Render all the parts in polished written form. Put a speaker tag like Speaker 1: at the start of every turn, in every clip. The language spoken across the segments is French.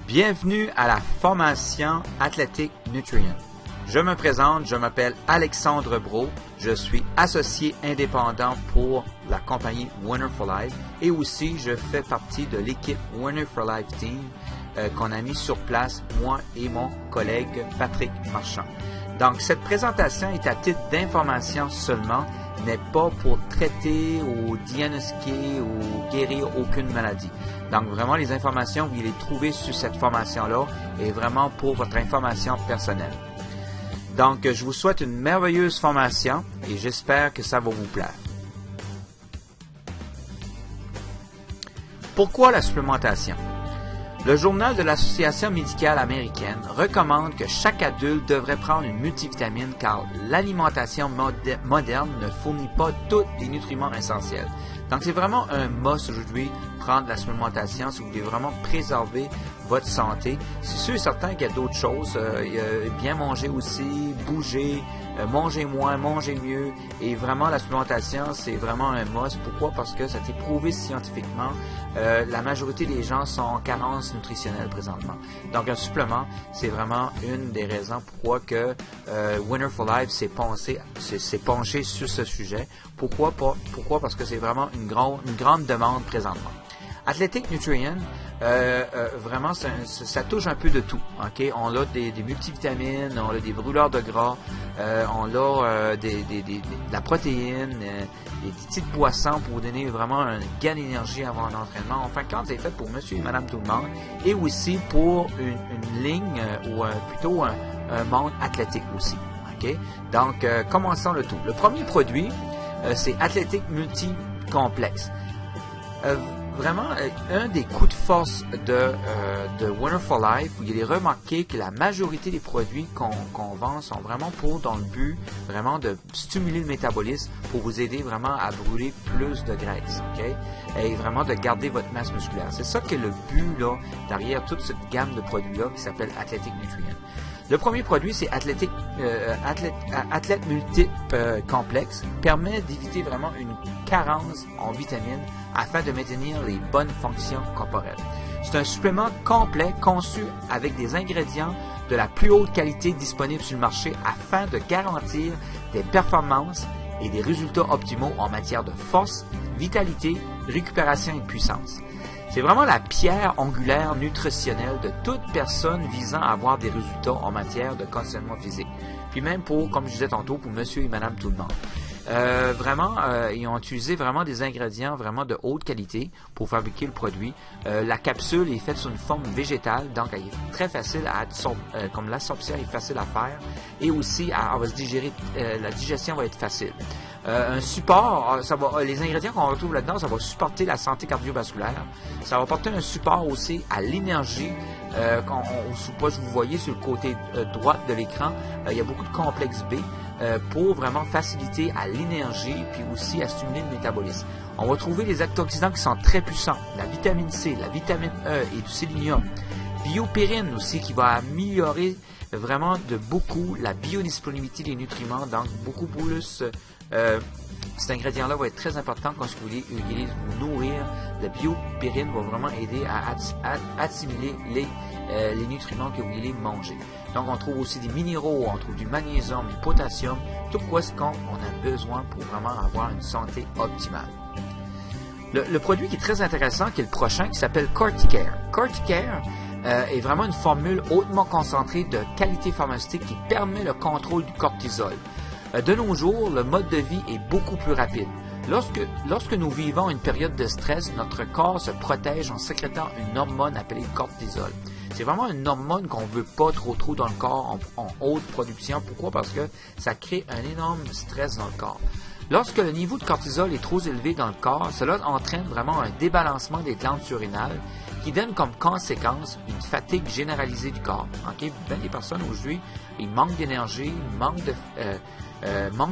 Speaker 1: Bienvenue à la formation Athletic Nutrient. Je me présente, je m'appelle Alexandre Brault, je suis associé indépendant pour la compagnie Winner for Life et aussi je fais partie de l'équipe Winner for Life Team qu'on a mis sur place, moi et mon collègue Patrick Marchand. Donc cette présentation est à titre d'information seulement, n'est pas pour traiter ou diagnostiquer ou guérir aucune maladie. Donc vraiment les informations, vous les trouvez sur cette formation-là et vraiment pour votre information personnelle. Donc je vous souhaite une merveilleuse formation et j'espère que ça va vous plaire. Pourquoi la supplémentation? Le journal de l'Association médicale américaine recommande que chaque adulte devrait prendre une multivitamine car l'alimentation moderne ne fournit pas tous les nutriments essentiels. Donc c'est vraiment un must aujourd'hui prendre la supplémentation si vous voulez vraiment préserver votre santé. C'est sûr et certain qu'il y a d'autres choses, bien manger aussi, bouger, manger moins, manger mieux et vraiment la supplémentation c'est vraiment un must. Pourquoi? Parce que ça a été prouvé scientifiquement. La majorité des gens sont en carence nutritionnelle présentement. Donc un supplément, c'est vraiment une des raisons pourquoi que Winner for Life s'est penché sur ce sujet. Pourquoi? Parce que c'est vraiment une grande demande présentement. Athletic Nutrient, vraiment, ça touche un peu de tout. Okay? On a des multivitamines, on a des brûleurs de gras, on a de la protéine, des petites boissons pour vous donner vraiment un gain d'énergie avant un entraînement. Enfin, quand c'est fait pour monsieur et madame tout le monde, et aussi pour une ligne ou plutôt un monde athlétique aussi. Okay? Donc, commençons le tout. Le premier produit, c'est Athletic Multi Complex. Vraiment, un des coups de force de Winner for Life, vous allez remarquer que la majorité des produits qu'on vend sont vraiment dans le but vraiment de stimuler le métabolisme pour vous aider vraiment à brûler plus de graisse, okay? Et vraiment de garder votre masse musculaire. C'est ça que le but là derrière toute cette gamme de produits-là qui s'appelle Athletic Nutrient. Le premier produit, c'est Athlète Multiple Complexe, permet d'éviter vraiment une carence en vitamines afin de maintenir les bonnes fonctions corporelles. C'est un supplément complet conçu avec des ingrédients de la plus haute qualité disponibles sur le marché afin de garantir des performances et des résultats optimaux en matière de force, vitalité, récupération et puissance. C'est vraiment la pierre angulaire nutritionnelle de toute personne visant à avoir des résultats en matière de conditionnement physique. Puis même pour, comme je disais tantôt, pour monsieur et madame tout le monde. Ils ont utilisé vraiment des ingrédients vraiment de haute qualité pour fabriquer le produit. La capsule est faite sur une forme végétale, donc elle est très facile à absorber, comme l'absorption est facile à faire, et aussi elle va se digérer, la digestion va être facile. Un support, les ingrédients qu'on retrouve là-dedans, ça va supporter la santé cardiovasculaire. Ça va apporter un support aussi à l'énergie. Vous voyez sur le côté droit de l'écran, il y a beaucoup de complexe B pour vraiment faciliter à l'énergie puis aussi à stimuler le métabolisme. On va trouver les antioxydants qui sont très puissants, la vitamine C, la vitamine E et du sélénium. Biopérine aussi qui va améliorer vraiment de beaucoup la biodisponibilité des nutriments, donc beaucoup plus. Cet ingrédient-là va être très important quand vous voulez vous nourrir. La biopérine va vraiment aider à assimiler les nutriments que vous voulez manger. Donc on trouve aussi des minéraux, on trouve du magnésium, du potassium, tout ce qu'on a besoin pour vraiment avoir une santé optimale. Le produit qui est très intéressant, qui est le prochain, qui s'appelle Corticare. Corticare est vraiment une formule hautement concentrée de qualité pharmaceutique qui permet le contrôle du cortisol. De nos jours, le mode de vie est beaucoup plus rapide. Lorsque nous vivons une période de stress, notre corps se protège en sécrétant une hormone appelée le cortisol. C'est vraiment une hormone qu'on ne veut pas trop dans le corps en haute production. Pourquoi? Parce que ça crée un énorme stress dans le corps. Lorsque le niveau de cortisol est trop élevé dans le corps, cela entraîne vraiment un débalancement des glandes surrénales qui donne comme conséquence une fatigue généralisée du corps. Okay? Bien des personnes aujourd'hui, ils manquent d'énergie, manque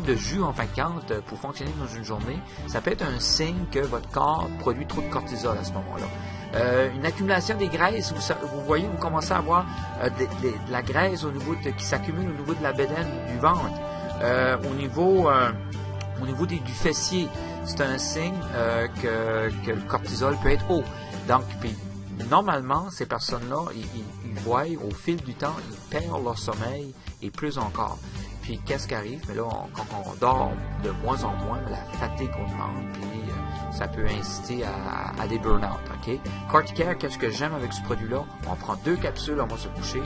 Speaker 1: de jus en fin de compte pour fonctionner dans une journée. Ça peut être un signe que votre corps produit trop de cortisol à ce moment-là. Une accumulation des graisses, vous voyez, vous commencez à avoir de la graisse qui s'accumule au niveau de la bédaine, du ventre, au niveau du fessier. C'est un signe que le cortisol peut être haut. Donc, puis, normalement, ces personnes-là, ils voient au fil du temps, ils perdent leur sommeil et plus encore. Puis, qu'est-ce qui arrive? Mais là, quand on dort de moins en moins, la fatigue augmente, puis ça peut inciter à des burn-out. Okay? Corticare, qu'est-ce que j'aime avec ce produit-là? On prend 2 capsules avant de se coucher,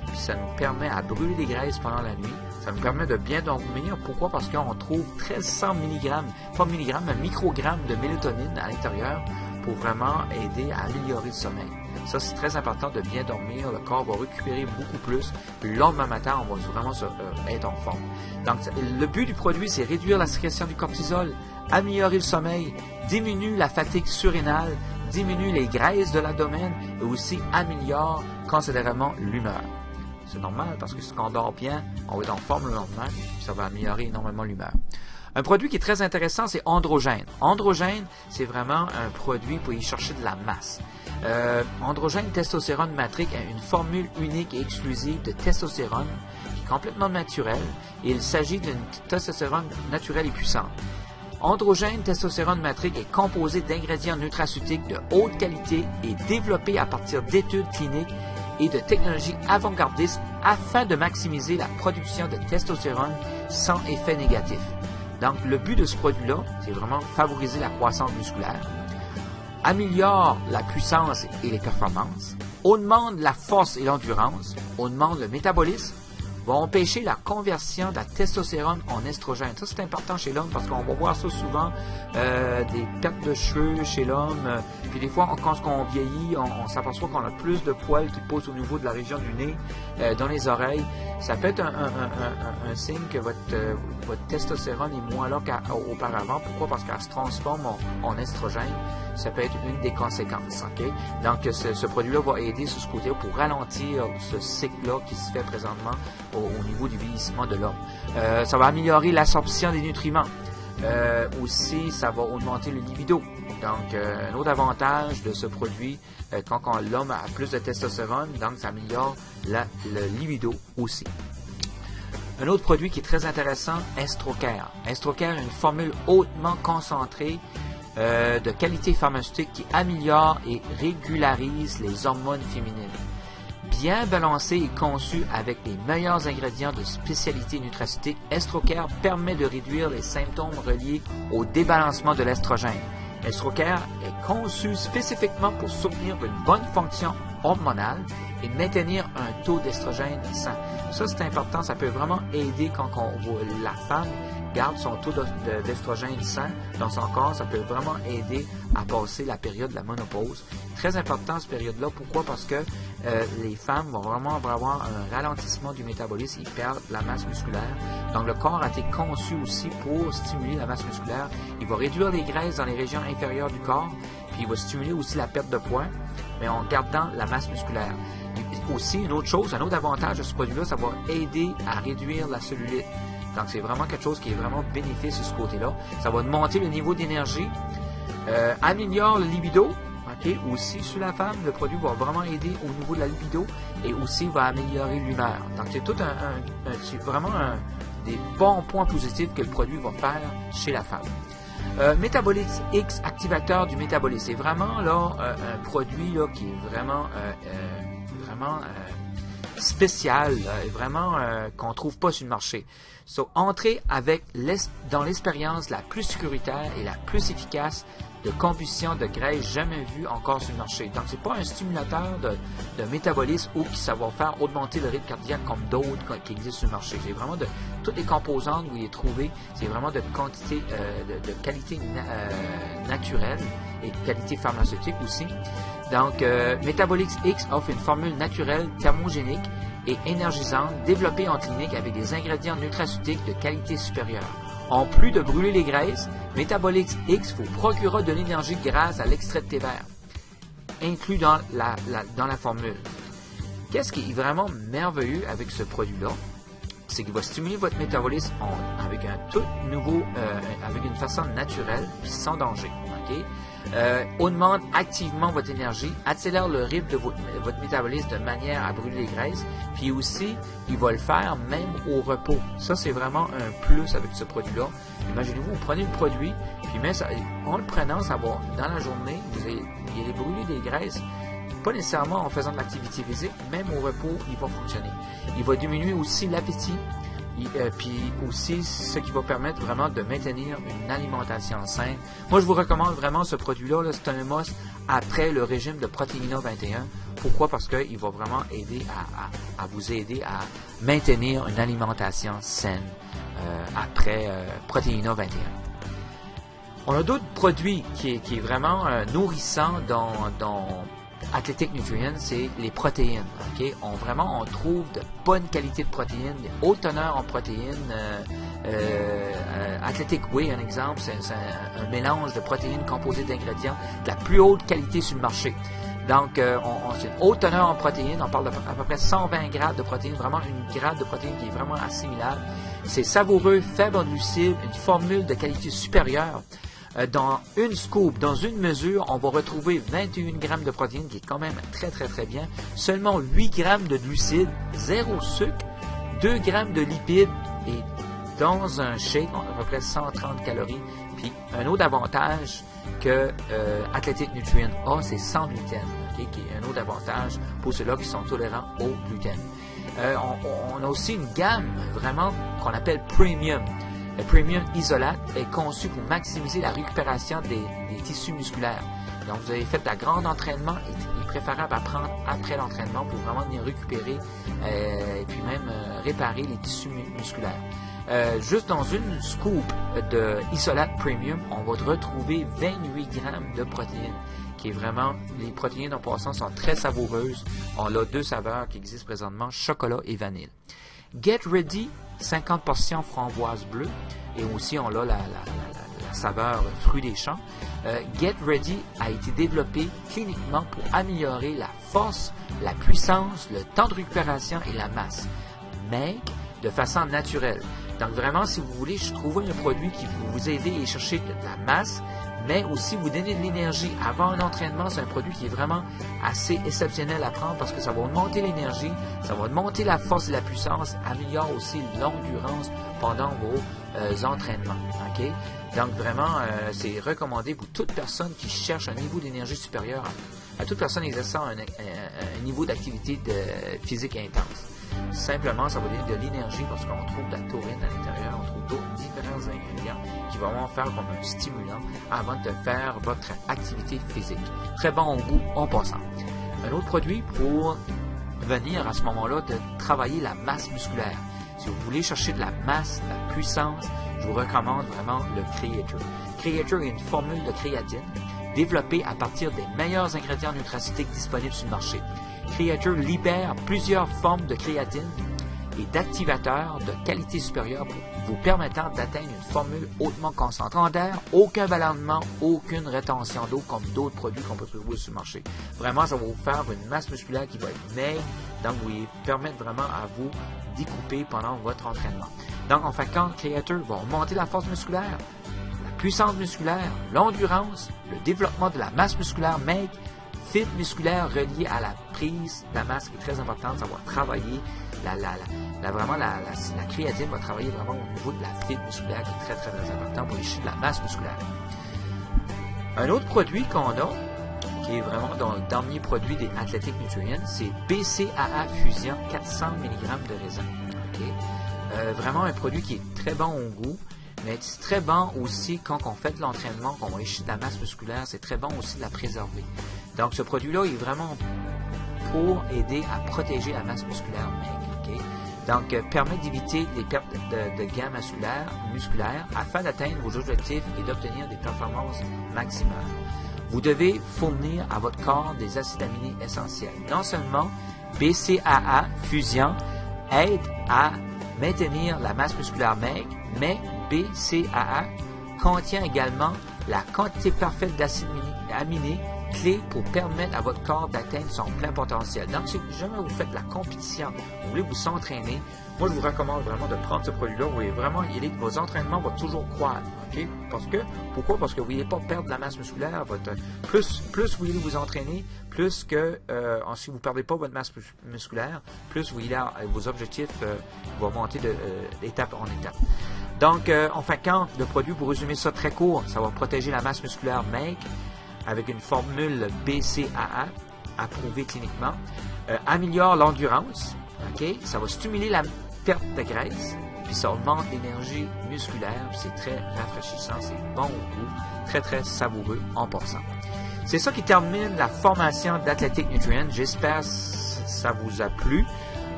Speaker 1: puis ça nous permet à brûler des graisses pendant la nuit. Ça nous permet de bien dormir. Pourquoi? Parce qu'on trouve 1300 mg, pas milligrammes, mais microgrammes de mélatonine à l'intérieur pour vraiment aider à améliorer le sommeil. Ça, c'est très important de bien dormir. Le corps va récupérer beaucoup plus. Puis le lendemain matin, on va vraiment être en forme. Donc, le but du produit, c'est réduire la sécrétion du cortisol, améliorer le sommeil, diminuer la fatigue surrénale, diminuer les graisses de l'abdomen et aussi améliore considérablement l'humeur. C'est normal parce que si on dort bien, on va être en forme le lendemain, puis ça va améliorer énormément l'humeur. Un produit qui est très intéressant, c'est Androgène. Androgène, c'est vraiment un produit pour y chercher de la masse. Androgène Testostérone Matrix a une formule unique et exclusive de testostérone qui est complètement naturelle et il s'agit d'une testostérone naturelle et puissante. Androgène Testostérone Matrix est composé d'ingrédients nutraceutiques de haute qualité et développé à partir d'études cliniques et de technologies avant-gardistes afin de maximiser la production de testostérone sans effet négatif. Donc, le but de ce produit-là, c'est vraiment favoriser la croissance musculaire, améliore la puissance et les performances, augmente la force et l'endurance, augmente le métabolisme, va empêcher la conversion de la testostérone en estrogène. Ça, c'est important chez l'homme parce qu'on va voir ça souvent, des pertes de cheveux chez l'homme. Puis des fois, quand on vieillit, on s'aperçoit qu'on a plus de poils qui poussent au niveau de la région du nez, dans les oreilles. Ça peut être un signe que votre testostérone est moins là qu'auparavant. Pourquoi? Parce qu'elle se transforme en estrogène. Ça peut être une des conséquences. Okay? Donc, ce produit-là va aider sur ce côté-là pour ralentir ce cycle-là qui se fait présentement au niveau du vieillissement de l'homme. Ça va améliorer l'absorption des nutriments. Aussi, ça va augmenter le libido. Donc, un autre avantage de ce produit, quand l'homme a plus de testostérone, donc ça améliore le libido aussi. Un autre produit qui est très intéressant, Estrocare. Estrocare est une formule hautement concentrée de qualité pharmaceutique qui améliore et régularise les hormones féminines. Bien balancé et conçu avec les meilleurs ingrédients de spécialité nutraceutique, Estrocare permet de réduire les symptômes reliés au débalancement de l'estrogène. Estrocare est conçu spécifiquement pour soutenir une bonne fonction hormonale et maintenir un taux d'estrogène sain. Ça, c'est important, ça peut vraiment aider quand la femme garde son taux d'estrogène sain dans son corps, ça peut vraiment aider à passer la période de la ménopause. Très important cette période-là, pourquoi? Parce que les femmes vont vraiment avoir un ralentissement du métabolisme, ils perdent la masse musculaire. Donc le corps a été conçu aussi pour stimuler la masse musculaire. Il va réduire les graisses dans les régions inférieures du corps, puis il va stimuler aussi la perte de poids, mais en gardant la masse musculaire. Et aussi, une autre chose, un autre avantage de ce produit-là, ça va aider à réduire la cellulite. Donc, c'est vraiment quelque chose qui est vraiment bénéfique sur ce côté-là. Ça va augmenter le niveau d'énergie, améliore le libido. Okay? Aussi, sur la femme, le produit va vraiment aider au niveau de la libido et aussi va améliorer l'humeur. Donc, c'est tout c'est vraiment des bons points positifs que le produit va faire chez la femme. Métabolix X, activateur du métabolisme. C'est vraiment là un produit là, qui est vraiment spécial, vraiment qu'on trouve pas sur le marché. So, entrez dans l'expérience la plus sécuritaire et la plus efficace de combustion de graisse jamais vue encore sur le marché. Donc, c'est pas un stimulateur de métabolisme ou qui ça va faire augmenter le rythme cardiaque comme d'autres qui existent sur le marché. C'est vraiment de toutes les composantes où il est trouvé, c'est vraiment de quantité, de qualité naturelle et de qualité pharmaceutique aussi. Donc, Métabolix X offre une formule naturelle, thermogénique et énergisante, développée en clinique avec des ingrédients nutraceutiques de qualité supérieure. En plus de brûler les graisses, Métabolix X vous procurera de l'énergie grâce à l'extrait de thé vert, inclus dans la formule. Qu'est-ce qui est vraiment merveilleux avec ce produit-là? C'est qu'il va stimuler votre métabolisme avec un tout nouveau, avec une façon naturelle et sans danger. Okay? Augmente activement votre énergie, accélère le rythme de votre métabolisme de manière à brûler les graisses, puis aussi, il va le faire même au repos. Ça, c'est vraiment un plus avec ce produit-là. Imaginez-vous, vous prenez le produit, puis en le prenant, ça va, dans la journée, vous allez brûler des graisses pas nécessairement en faisant de l'activité physique, même au repos, il va fonctionner. Il va diminuer aussi l'appétit, puis aussi ce qui va permettre vraiment de maintenir une alimentation saine. Moi, je vous recommande vraiment ce produit-là, c'est un must après le régime de Proteina 21. Pourquoi? Parce qu'il va vraiment aider à vous aider à maintenir une alimentation saine après Proteina 21. On a d'autres produits qui est vraiment nourrissant dans Athletic Nutrients, c'est les protéines. Okay? On trouve de bonne qualité de protéines, de haute teneur en protéines. Athletic Whey, un exemple, c'est un mélange de protéines composées d'ingrédients de la plus haute qualité sur le marché. Donc, c'est une haute teneur en protéines. On parle d'à peu près 120 grammes de protéines, vraiment une gramme de protéines qui est vraiment assimilable. C'est savoureux, faible en glucides, une formule de qualité supérieure. Dans une scoop, dans une mesure, on va retrouver 21 grammes de protéines, qui est quand même très très très bien. Seulement 8 grammes de glucides, 0 sucre, 2 grammes de lipides et dans un shake, à peu près 130 calories. Puis un autre avantage que Athletic Nutrients a, c'est sans gluten, okay, qui est un autre avantage pour ceux-là qui sont tolérants au gluten. On a aussi une gamme vraiment qu'on appelle Premium. Le Premium Isolate est conçu pour maximiser la récupération des tissus musculaires. Donc, vous avez fait de la grande entraînement, il est préférable à prendre après l'entraînement pour vraiment venir récupérer et puis même réparer les tissus musculaires. Juste dans une scoop de Isolate Premium, on va retrouver 28 grammes de protéines, qui est vraiment, les protéines en passant sont très savoureuses. On a 2 saveurs qui existent présentement, chocolat et vanille. Get Ready, 50 portions framboise bleue, et aussi on a la saveur fruits des champs. Get Ready a été développé cliniquement pour améliorer la force, la puissance, le temps de récupération et la masse. Make de façon naturelle. Donc vraiment, si vous voulez trouver un produit qui va vous aider à chercher de la masse, mais aussi vous donner de l'énergie avant un entraînement, c'est un produit qui est vraiment assez exceptionnel à prendre parce que ça va augmenter l'énergie, ça va augmenter la force et la puissance, améliore aussi l'endurance pendant vos entraînements. Okay? Donc vraiment, c'est recommandé pour toute personne qui cherche un niveau d'énergie supérieur à toute personne exerçant un niveau d'activité physique intense. Simplement, ça va donner de l'énergie parce qu'on trouve de la taurine à l'intérieur, on trouve d'autres différents ingrédients qui vont vraiment faire comme un stimulant avant de faire votre activité physique. Très bon au goût en passant. Un autre produit pour venir à ce moment-là de travailler la masse musculaire. Si vous voulez chercher de la masse, de la puissance, je vous recommande vraiment le Creator. Creator est une formule de créatine développée à partir des meilleurs ingrédients nutraceutiques disponibles sur le marché. Creator libère plusieurs formes de créatine et d'activateurs de qualité supérieure vous permettant d'atteindre une formule hautement concentrée d'air, aucun ballonnement, aucune rétention d'eau comme d'autres produits qu'on peut trouver sur le marché. Vraiment, ça va vous faire une masse musculaire qui va être maigre, donc vous permettre vraiment à vous découper pendant votre entraînement. Donc, en fait, quand Creator va augmenter la force musculaire, la puissance musculaire, l'endurance, le développement de la masse musculaire maigre, fibre musculaire reliée à la prise de la masse qui est très importante, ça va travailler, la créatine va travailler vraiment au niveau de la fibre musculaire qui est très très très important pour lécher de la masse musculaire. Un autre produit qu'on a, qui est vraiment dans le dernier produit des Athletic Nutrients, c'est BCAA Fusion 400 mg de raisin. Okay? Vraiment un produit qui est très bon au goût, mais c'est très bon aussi quand on fait de l'entraînement, qu'on va lécher de la masse musculaire, c'est très bon aussi de la préserver. Donc, ce produit-là est vraiment pour aider à protéger la masse musculaire maigre. Okay? Donc, permet d'éviter les pertes de gains musculaires afin d'atteindre vos objectifs et d'obtenir des performances maximales. Vous devez fournir à votre corps des acides aminés essentiels. Non seulement BCAA Fusion aide à maintenir la masse musculaire maigre, mais BCAA contient également la quantité parfaite d'acides aminés clé pour permettre à votre corps d'atteindre son plein potentiel. Donc, si jamais vous faites la compétition, vous voulez vous entraîner, moi, je vous recommande vraiment de prendre ce produit-là. Vous voulez vraiment y aller, vos entraînements vont toujours croître. Okay? Pourquoi? Parce que vous n'allez pas perdre de la masse musculaire. Plus vous allez vous entraîner, plus que si vous ne perdez pas votre masse musculaire, plus vos objectifs vont monter d'étape en étape. Donc, en fin de compte, le produit, pour résumer ça très court, ça va protéger la masse musculaire maigre, avec une formule BCAA approuvé cliniquement. Améliore l'endurance. Okay? Ça va stimuler la perte de graisse. Puis ça augmente l'énergie musculaire. C'est très rafraîchissant. C'est bon au goût. Très, très savoureux en passant. C'est ça qui termine la formation d'Athletic Nutrient. J'espère que ça vous a plu.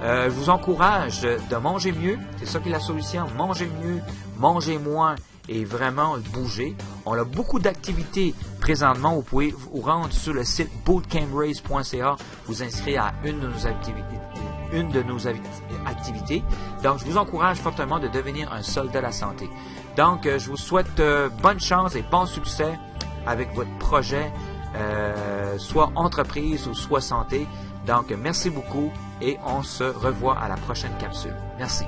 Speaker 1: Je vous encourage de manger mieux. C'est ça qui est la solution. Manger mieux, manger moins et vraiment bouger. On a beaucoup d'activités présentement. Vous pouvez vous rendre sur le site bootcamprace.ca, vous inscrire à une de nos activités. Donc, je vous encourage fortement de devenir un soldat de la santé. Donc, je vous souhaite bonne chance et bon succès avec votre projet, soit entreprise ou soit santé. Donc, merci beaucoup et on se revoit à la prochaine capsule. Merci.